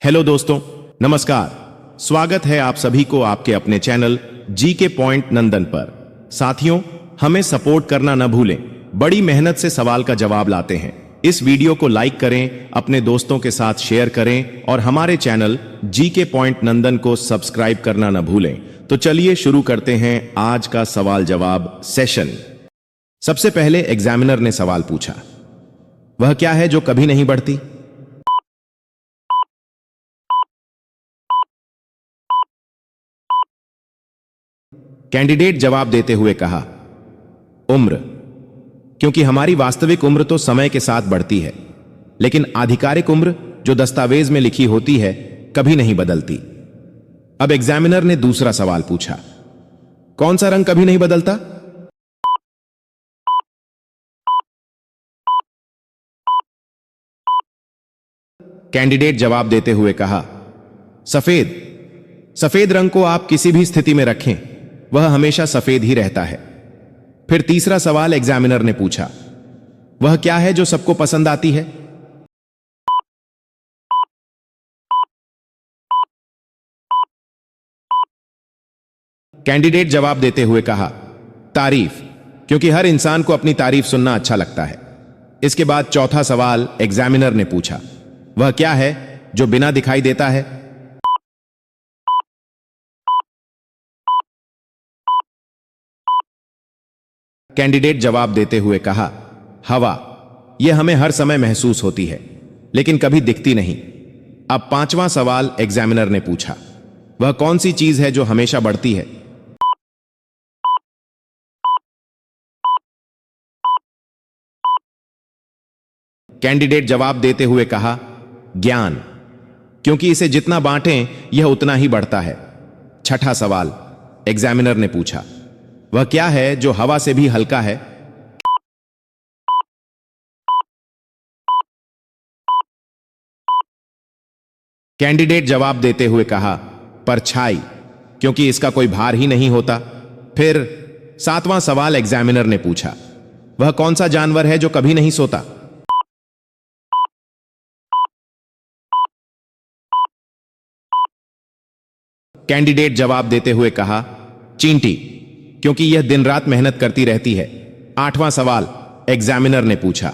Hello दोस्तों, नमस्कार। स्वागत है आप सभी को आपके अपने चैनल जी के पॉइंट नंदन पर। साथियों, हमें सपोर्ट करना न भूलें। बड़ी मेहनत से सवाल का जवाब लाते हैं। इस वीडियो को लाइक करें, अपने दोस्तों के साथ शेयर करें और हमारे चैनल जी के पॉइंट नंदन को सब्सक्राइब करना न भूलें। तो चलिए शुरू करते हैं आज का सवाल जवाब सेशन। सबसे पहले एग्जामिनर ने सवाल पूछा, वह क्या है जो कभी नहीं बढ़ती? कैंडिडेट जवाब देते हुए कहा, उम्र, क्योंकि हमारी वास्तविक उम्र तो समय के साथ बढ़ती है, लेकिन आधिकारिक उम्र जो दस्तावेज में लिखी होती है कभी नहीं बदलती। अब एग्जामिनर ने दूसरा सवाल पूछा, कौन सा रंग कभी नहीं बदलता? कैंडिडेट जवाब देते हुए कहा, सफेद। सफेद रंग को आप किसी भी स्थिति में रखें, वह हमेशा सफेद ही रहता है। फिर तीसरा सवाल एग्जामिनर ने पूछा, वह क्या है जो सबको पसंद आती है? कैंडिडेट जवाब देते हुए कहा, तारीफ, क्योंकि हर इंसान को अपनी तारीफ सुनना अच्छा लगता है। इसके बाद चौथा सवाल एग्जामिनर ने पूछा, वह क्या है जो बिना दिखाई देता है? कैंडिडेट जवाब देते हुए कहा, हवा। यह हमें हर समय महसूस होती है, लेकिन कभी दिखती नहीं। अब पांचवां सवाल एग्जामिनर ने पूछा, वह कौन सी चीज है जो हमेशा बढ़ती है? कैंडिडेट जवाब देते हुए कहा, ज्ञान, क्योंकि इसे जितना बांटें यह उतना ही बढ़ता है। छठा सवाल एग्जामिनर ने पूछा, वह क्या है जो हवा से भी हल्का है? कैंडिडेट जवाब देते हुए कहा, परछाई, क्योंकि इसका कोई भार ही नहीं होता। फिर सातवां सवाल एग्जामिनर ने पूछा, वह कौन सा जानवर है जो कभी नहीं सोता? कैंडिडेट जवाब देते हुए कहा, चींटी, क्योंकि यह दिन रात मेहनत करती रहती है। आठवां सवाल एग्जामिनर ने पूछा,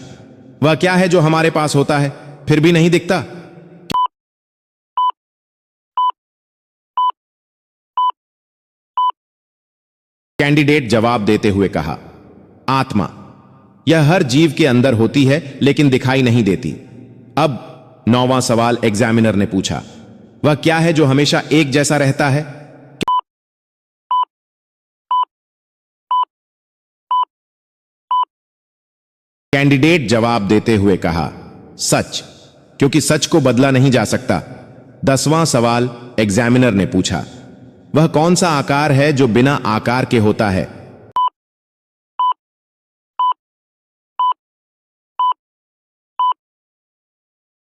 वह क्या है जो हमारे पास होता है फिर भी नहीं दिखता? कैंडिडेट जवाब देते हुए कहा, आत्मा। यह हर जीव के अंदर होती है लेकिन दिखाई नहीं देती। अब नौवां सवाल एग्जामिनर ने पूछा, वह क्या है जो हमेशा एक जैसा रहता है? कैंडिडेट जवाब देते हुए कहा, सच, क्योंकि सच को बदला नहीं जा सकता। 10वां सवाल एग्जामिनर ने पूछा, वह कौन सा आकार है जो बिना आकार के होता है?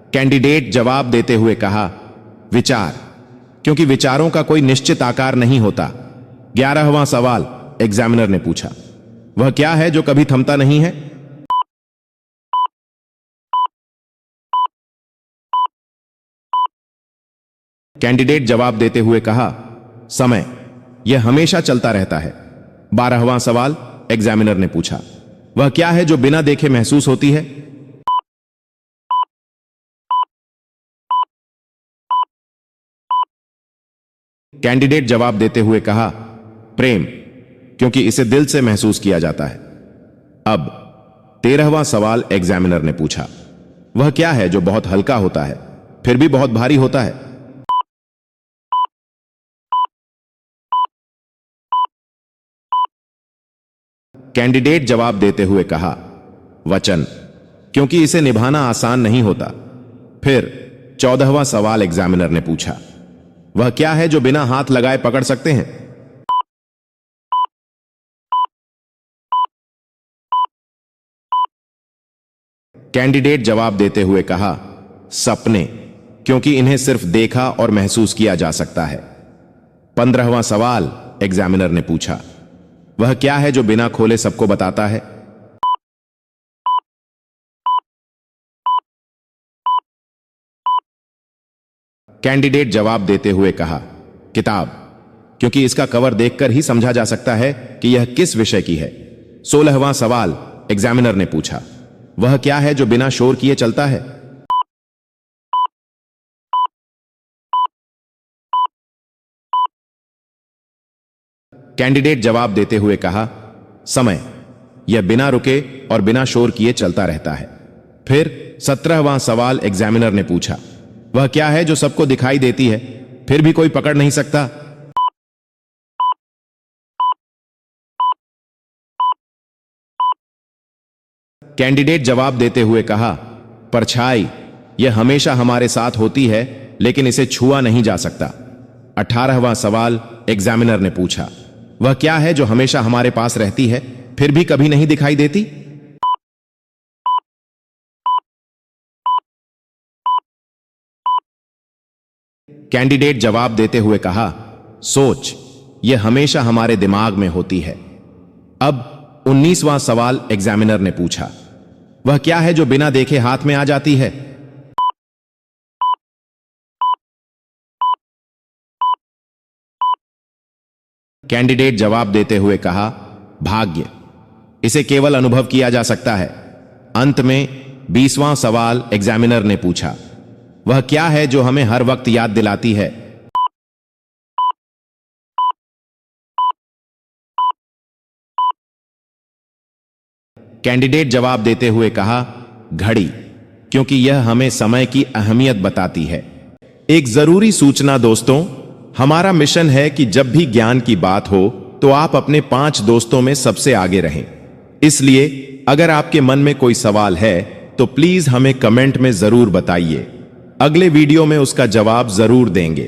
कैंडिडेट जवाब देते हुए कहा, विचार, क्योंकि विचारों का कोई निश्चित आकार नहीं होता। 11वां सवाल एग्जामिनर ने पूछा, वह क्या है जो कभी थमता नहीं है? कैंडिडेट जवाब देते हुए कहा, समय। यह हमेशा चलता रहता है। 12वां सवाल एग्जामिनर ने पूछा, वह क्या है जो बिना देखे महसूस होती है? कैंडिडेट जवाब देते हुए कहा, प्रेम, क्योंकि इसे दिल से महसूस किया जाता है। अब 13वां सवाल एग्जामिनर ने पूछा, वह क्या है जो बहुत हल्का होता है फिर भी बहुत भारी होता है? कैंडिडेट जवाब देते हुए कहा, वचन, क्योंकि इसे निभाना आसान नहीं होता। फिर 14वां सवाल एग्जामिनर ने पूछा, वह क्या है जो बिना हाथ लगाए पकड़ सकते हैं? कैंडिडेट जवाब देते हुए कहा, सपने, क्योंकि इन्हें सिर्फ देखा और महसूस किया जा सकता है। 15वां सवाल एग्जामिनर ने पूछा, वह क्या है जो बिना खोले सबको बताता है? कैंडिडेट जवाब देते हुए कहा, किताब, क्योंकि इसका कवर देखकर ही समझा जा सकता है कि यह किस विषय की है। 16वां सवाल एग्जामिनर ने पूछा, वह क्या है जो बिना शोर किए चलता है? कैंडिडेट जवाब देते हुए कहा, समय। यह बिना रुके और बिना शोर किए चलता रहता है। फिर 17वां सवाल एग्जामिनर ने पूछा, वह क्या है जो सबको दिखाई देती है फिर भी कोई पकड़ नहीं सकता? कैंडिडेट जवाब देते हुए कहा, परछाई। यह हमेशा हमारे साथ होती है लेकिन इसे छुआ नहीं जा सकता। 18वां सवाल एग्जामिनर ने पूछा, वह क्या है जो हमेशा हमारे पास रहती है फिर भी कभी नहीं दिखाई देती? कैंडिडेट जवाब देते हुए कहा, सोच। यह हमेशा हमारे दिमाग में होती है। अब 19वां सवाल एग्जामिनर ने पूछा, वह क्या है जो बिना देखे हाथ में आ जाती है? कैंडिडेट जवाब देते हुए कहा, भाग्य। इसे केवल अनुभव किया जा सकता है। अंत में 20वां सवाल एग्जामिनर ने पूछा, वह क्या है जो हमें हर वक्त याद दिलाती है? कैंडिडेट जवाब देते हुए कहा, घड़ी, क्योंकि यह हमें समय की अहमियत बताती है। एक जरूरी सूचना दोस्तों, हमारा मिशन है कि जब भी ज्ञान की बात हो तो आप अपने 5 दोस्तों में सबसे आगे रहें। इसलिए अगर आपके मन में कोई सवाल है तो प्लीज हमें कमेंट में जरूर बताइए। अगले वीडियो में उसका जवाब जरूर देंगे।